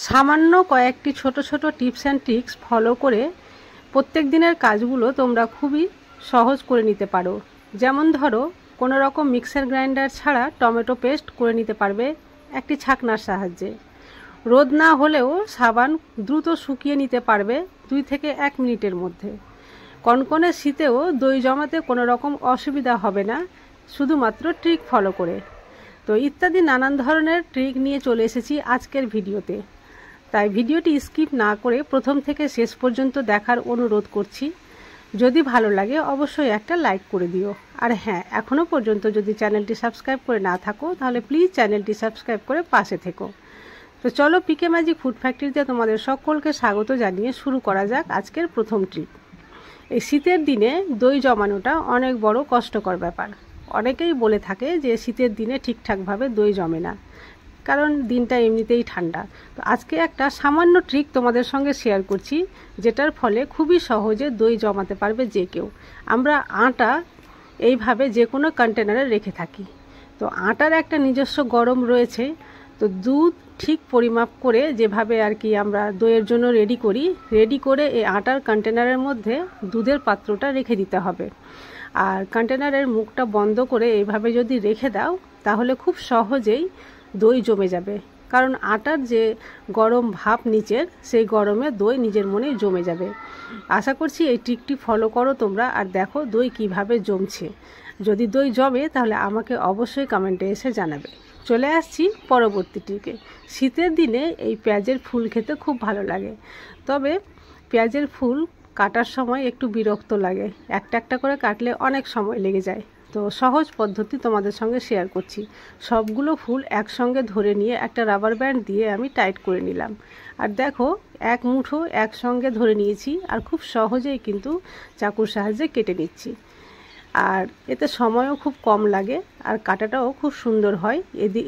সামান্য কয়েকটি ছোট ছোট টিপস অ্যান্ড ট্রিক্স ফলো করে প্রত্যেক দিনের কাজগুলো তোমরা খুবই সহজ করে নিতে পারো। যেমন ধরো, কোনো রকম মিক্সার গ্রাইন্ডার ছাড়া টমেটো পেস্ট করে নিতে পারবে একটি ছাঁকনার সাহায্যে। রোদ না হলেও সাবান দ্রুত শুকিয়ে নিতে পারবে 2 থেকে 1 মিনিটের মধ্যে। কনকনে শীতেও দই জমাতে কোনো রকম অসুবিধা হবে না শুধুমাত্র ট্রিক ফলো করে। তো ইত্যাদি নানান ধরনের ট্রিক নিয়ে চলে এসেছি আজকের ভিডিওতে। তাই ভিডিওটি স্কিপ না করে প্রথম থেকে শেষ পর্যন্ত দেখার অনুরোধ করছি। যদি ভালো লাগে অবশ্যই একটা লাইক করে দিও। আর হ্যাঁ, এখনও পর্যন্ত যদি চ্যানেলটি সাবস্ক্রাইব করে না থাকো তাহলে প্লিজ চ্যানেলটি সাবস্ক্রাইব করে পাশে থেকো। তো চলো, পিকে ম্যাজিক ফুড ফ্যাক্টরিতে তোমাদের সকলকে স্বাগত জানিয়ে শুরু করা যাক আজকের প্রথম ট্রিক। এই শীতের দিনে দই জমানোটা অনেক বড় কষ্টকর ব্যাপার। অনেকেই বলে থাকে যে শীতের দিনে ঠিকঠাকভাবে দই জমে না, কারণ দিনটা এমনিতেই ঠান্ডা। তো আজকে একটা সামান্য ট্রিক তোমাদের সঙ্গে শেয়ার করছি, যেটার ফলে খুবই সহজে দই জমাতে পারবে যে কেউ। আমরা আটা এইভাবে যে কোনো কন্টেনারে রেখে থাকি। তো আটার একটা নিজস্ব গরম রয়েছে। তো দুধ ঠিক পরিমাপ করে যেভাবে আর কি আমরা দইয়ের জন্য রেডি করে এই আটার কন্টেনারের মধ্যে দুধের পাত্রটা রেখে দিতে হবে। আর কন্টেনারের মুখটা বন্ধ করে এইভাবে যদি রেখে দাও তাহলে খুব সহজেই দই জমে যাবে, কারণ আটার যে গরম ভাপ নিচের, সেই গরমে দই নিজের মনেই জমে যাবে। আশা করছি এই ট্রিকটি ফলো করো তোমরা, আর দেখো দই কিভাবে জমছে। যদি দই জমে তাহলে আমাকে অবশ্যই কমেন্টে এসে জানাবে। চলে আসছি পরবর্তী ট্রিকে। শীতের দিনে এই পেঁয়াজের ফুল খেতে খুব ভালো লাগে, তবে পেঁয়াজের ফুল কাটার সময় একটু বিরক্ত লাগে। একটা একটা করে কাটলে অনেক সময় লেগে যায়। তো সহজ পদ্ধতি তোমাদের সঙ্গে শেয়ার করছি। সবগুলো ফুল একসঙ্গে ধরে নিয়ে একটা রাবার ব্যান্ড দিয়ে আমি টাইট করে নিলাম। আর দেখো, এক মুঠো একসঙ্গে ধরে নিয়েছি, আর খুব সহজেই কিন্তু চাকুর সাহায্যে কেটে নিচ্ছি। আর এতে সময়ও খুব কম লাগে, আর কাটাটাও খুব সুন্দর হয়।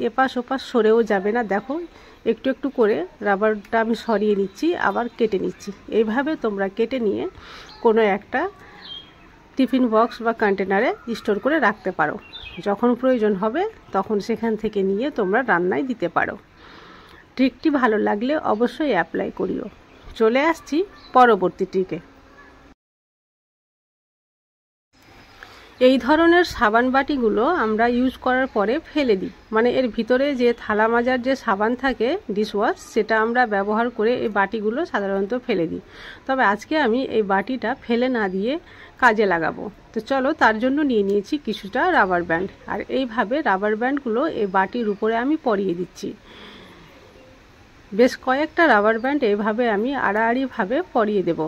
এপাশ ওপাশ সরেও যাবে না। দেখো, একটু একটু করে রাবারটা আমি সরিয়ে নিচ্ছি, আবার কেটে নিচ্ছি। এইভাবে তোমরা কেটে নিয়ে কোনো একটা টিফিন বক্স বা কন্টেনারে স্টোর করে রাখতে পারো। যখন প্রয়োজন হবে তখন সেখান থেকে নিয়ে তোমরা রান্নায় দিতে পারো। ট্রিকটি ভালো লাগলে অবশ্যই অ্যাপ্লাই করিও। চলে আসছি পরবর্তী ট্রিকে। এই ধরনের সাবান বাটিগুলো আমরা ইউজ করার পরে ফেলে দিই, মানে এর ভিতরে যে থালা মাজার যে সাবান থাকে ডিশওয়াশ, সেটা আমরা ব্যবহার করে এই বাটিগুলো সাধারণত ফেলে দিই। তবে আজকে আমি এই বাটিটা ফেলে না দিয়ে কাজে লাগাবো। তো চলো, তার জন্য নিয়ে নিয়েছি কিছুটা রাবার ব্যান্ড। আর এইভাবে রাবার ব্যান্ডগুলো এই বাটির উপরে আমি পরিয়ে দিচ্ছি। বেশ কয়েকটা রাবার ব্যান্ড এইভাবে আমি আড়াআড়িভাবে পরিয়ে দেব,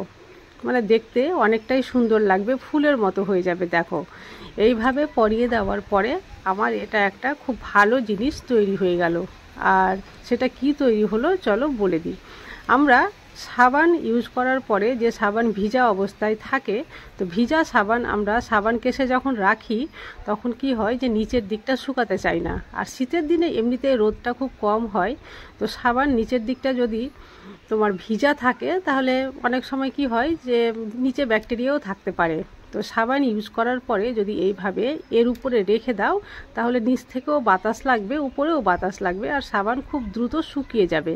মানে দেখতে অনেকটাই সুন্দর লাগবে, ফুলের মতো হয়ে যাবে। দেখো, এইভাবে পরিয়ে দেওয়ার পরে আমার এটা একটা খুব ভালো জিনিস তৈরি হয়ে গেল। আর সেটা কি তৈরি হলো চলো বলে দিই। আমরা সাবান ইউজ করার পরে যে সাবান ভিজা অবস্থায় থাকে, তো ভিজা সাবান আমরা সাবান কেসে যখন রাখি তখন কি হয় যে নিচের দিকটা শুকাতে চাই না। আর শীতের দিনে এমনিতে রোদটা খুব কম হয়, তো সাবান নিচের দিকটা যদি তোমার ভিজা থাকে তাহলে অনেক সময় কি হয় যে নিচে ব্যাকটেরিয়াও থাকতে পারে। তো সাবান ইউজ করার পরে যদি এইভাবে এর উপরে রেখে দাও তাহলে নিচ থেকেও বাতাস লাগবে, উপরেও বাতাস লাগবে, আর সাবান খুব দ্রুত শুকিয়ে যাবে।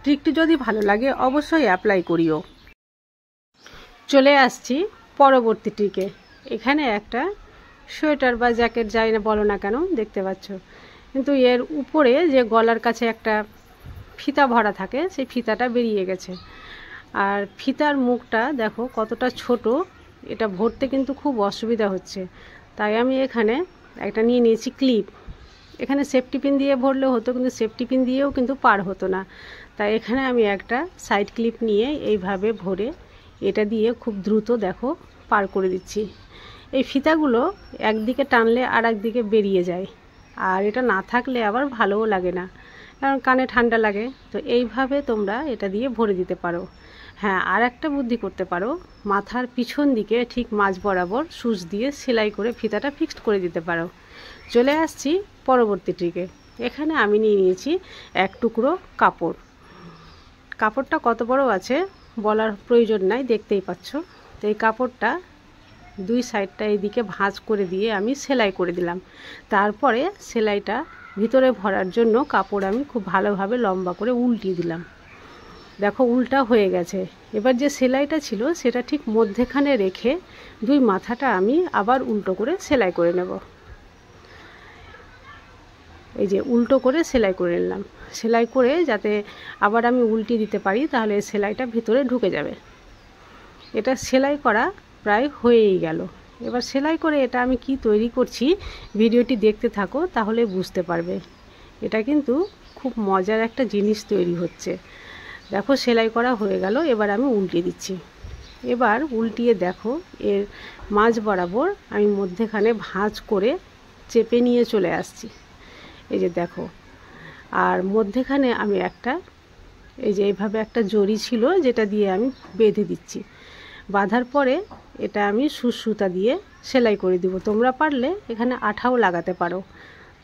ট্রিকটি যদি ভালো লাগে অবশ্যই অ্যাপ্লাই করিও। চলে আসছি পরবর্তী ট্রিকে। এখানে একটা সোয়েটার বা জ্যাকেট যাই না বলো না কেন দেখতে পাচ্ছ, কিন্তু এর উপরে যে গলার কাছে একটা ফিতা ভরা থাকে, সেই ফিতাটা বেরিয়ে গেছে। আর ফিতার মুখটা দেখো কতটা ছোট, এটা ভরতে কিন্তু খুব অসুবিধা হচ্ছে। তাই আমি এখানে একটা নিয়ে নিয়েছি ক্লিপ। এখানে সেফটি পিন দিয়ে ভরলে হতো, কিন্তু সেফটি পিন দিয়েও কিন্তু পার হতো না। তাই এখানে আমি একটা সাইড ক্লিপ নিয়ে এইভাবে ভরে এটা দিয়ে খুব দ্রুত দেখো পার করে দিচ্ছি। এই ফিতাগুলো একদিকে টানলে আর একদিকে বেরিয়ে যায়, আর এটা না থাকলে আবার ভালোও লাগে না, কারণ কানে ঠান্ডা লাগে। তো এইভাবে তোমরা এটা দিয়ে ভরে দিতে পারো। হ্যাঁ, আর একটা বুদ্ধি করতে পারো, মাথার পিছন দিকে ঠিক মাঝ বরাবর সুচ দিয়ে সেলাই করে ফিতাটা ফিক্সড করে দিতে পারো। চলে আসছি পরবর্তী ট্রিকে। এখানে আমি নিয়ে নিয়েছি এক টুকরো কাপড়। কাপড়টা কত বড় আছে বলার প্রয়োজন নাই, দেখতেই পাচ্ছ। তো এই কাপড়টা দুই সাইডটা এইদিকে ভাঁজ করে দিয়ে আমি সেলাই করে দিলাম। তারপরে সেলাইটা ভিতরে ভরার জন্য কাপড় আমি খুব ভালোভাবে লম্বা করে উল্টিয়ে দিলাম। দেখো উল্টা হয়ে গেছে। এবার যে সেলাইটা ছিল সেটা ঠিক মধ্যেখানে রেখে দুই মাথাটা আমি আবার উল্টো করে সেলাই করে নেব। এই যে উল্টো করে সেলাই করে নিলাম। সেলাই করে যাতে আবার আমি উল্টিয়ে দিতে পারি, তাহলে সেলাইটা ভিতরে ঢুকে যাবে। এটা সেলাই করা প্রায় হয়েই গেল। এবার সেলাই করে এটা আমি কি তৈরি করছি ভিডিওটি দেখতে থাকো, তাহলে বুঝতে পারবে। এটা কিন্তু খুব মজার একটা জিনিস তৈরি হচ্ছে। দেখো সেলাই করা হয়ে গেল। এবার আমি উল্টিয়ে দিচ্ছি। এবার উল্টিয়ে দেখো এর মাঝ বরাবর আমি মধ্যেখানে ভাঁজ করে চেপে নিয়ে চলে আসছি। এই যে দেখো, আর মধ্যেখানে আমি একটা এই যে এইভাবে একটা জড়ি ছিল যেটা দিয়ে আমি বেঁধে দিচ্ছি। বাঁধার পরে এটা আমি সুতা দিয়ে সেলাই করে দিব। তোমরা পারলে এখানে আঠাও লাগাতে পারো।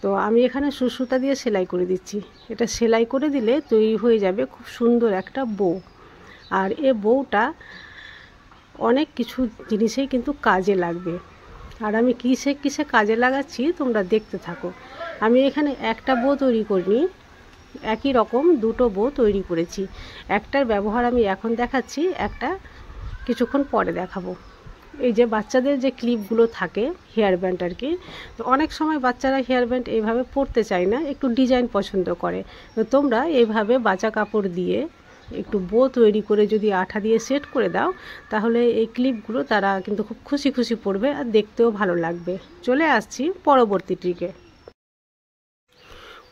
তো আমি এখানে সুতা দিয়ে সেলাই করে দিচ্ছি। এটা সেলাই করে দিলে তৈরি হয়ে যাবে খুব সুন্দর একটা বউ। আর এই বউটা অনেক কিছু জিনিসেই কিন্তু কাজে লাগবে। আর আমি কিসে কাজে লাগাচ্ছি তোমরা দেখতে থাকো। আমি এখানে একটা বউ তৈরি করিনি, একই রকম দুটো বউ তৈরি করেছি। একটার ব্যবহার আমি এখন দেখাচ্ছি, একটা কিছুক্ষণ পরে দেখাবো। এই যে বাচ্চাদের যে ক্লিপগুলো থাকে হেয়ার ব্যান্ড আর কি, তো অনেক সময় বাচ্চারা হেয়ার ব্যান্ড এইভাবে পরতে চায় না, একটু ডিজাইন পছন্দ করে। তো তোমরা এইভাবে বাঁচা কাপড় দিয়ে একটু বো তৈরি করে যদি আঠা দিয়ে সেট করে দাও, তাহলে এই ক্লিপগুলো তারা কিন্তু খুব খুশি পরবে আর দেখতেও ভালো লাগবে। চলে আসছি পরবর্তী ট্রিকে।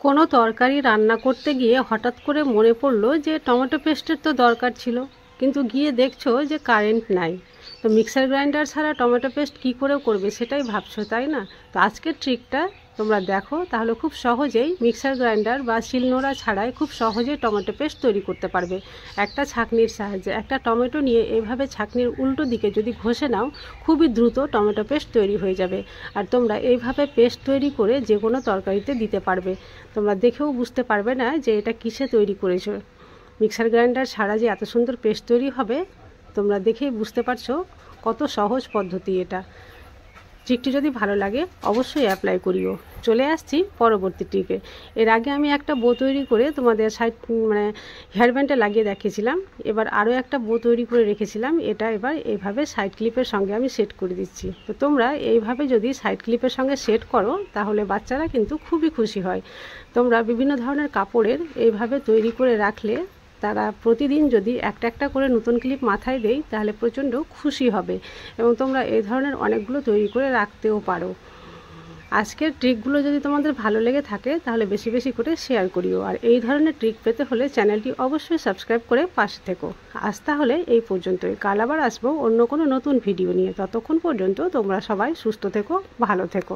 কোনো তরকারি রান্না করতে গিয়ে হঠাৎ করে মনে পড়লো যে টমেটো পেস্টের তো দরকার ছিল, কিন্তু গিয়ে দেখছো যে কারেন্ট নাই। তো মিক্সার গ্রাইন্ডার ছাড়া টমেটো পেস্ট কী করে করবে সেটাই ভাবছো, তাই না? তো আজকের ট্রিকটা তোমরা দেখো, তাহলে খুব সহজেই মিক্সার গ্রাইন্ডার বা শিলনোড়া ছাড়াই খুব সহজেই টমেটো পেস্ট তৈরি করতে পারবে। একটা ছাঁকনির সাহায্যে একটা টমেটো নিয়ে এইভাবে ছাঁকনির উল্টো দিকে যদি ঘষে নাও, খুবই দ্রুত টমেটো পেস্ট তৈরি হয়ে যাবে। আর তোমরা এইভাবে পেস্ট তৈরি করে যে কোনো তরকারিতে দিতে পারবে। তোমরা দেখেও বুঝতে পারবে না যে এটা কিসে তৈরি করেছো। মিক্সার গ্রাইন্ডার ছাড়া যে এত সুন্দর পেস্ট তৈরি হবে, তোমরা দেখেই বুঝতে পারছো কত সহজ পদ্ধতি এটা। ট্রিকটি যদি ভালো লাগে অবশ্যই অ্যাপ্লাই করিও। চলে আসছি পরবর্তী ট্রিকে। এর আগে আমি একটা বো তৈরি করে তোমাদের সাইড হেয়ার ব্যান্ডে লাগিয়ে দেখিয়েছিলাম। এবার আরও একটা বো তৈরি করে রেখেছিলাম, এটা এবার এইভাবে সাইড ক্লিপের সঙ্গে আমি সেট করে দিচ্ছি। তো তোমরা এইভাবে যদি সাইড ক্লিপের সঙ্গে সেট করো, তাহলে বাচ্চারা কিন্তু খুবই খুশি হয়। তোমরা বিভিন্ন ধরনের কাপড়ের এইভাবে তৈরি করে রাখলে তারা প্রতিদিন যদি একটা একটা করে নতুন ক্লিপ মাথায় দেয়, তাহলে প্রচণ্ড খুশি হবে। এবং তোমরা এই ধরনের অনেকগুলো তৈরি করে রাখতেও পারো। আজকের ট্রিকগুলো যদি তোমাদের ভালো লেগে থাকে, তাহলে বেশি বেশি করে শেয়ার করিও। আর এই ধরনের ট্রিক পেতে হলে চ্যানেলটি অবশ্যই সাবস্ক্রাইব করে পাশে থেকো। আজ তাহলে এই পর্যন্তই। কাল আবার আসবো অন্য কোনো নতুন ভিডিও নিয়ে। ততক্ষণ পর্যন্ত তোমরা সবাই সুস্থ থেকো, ভালো থেকো।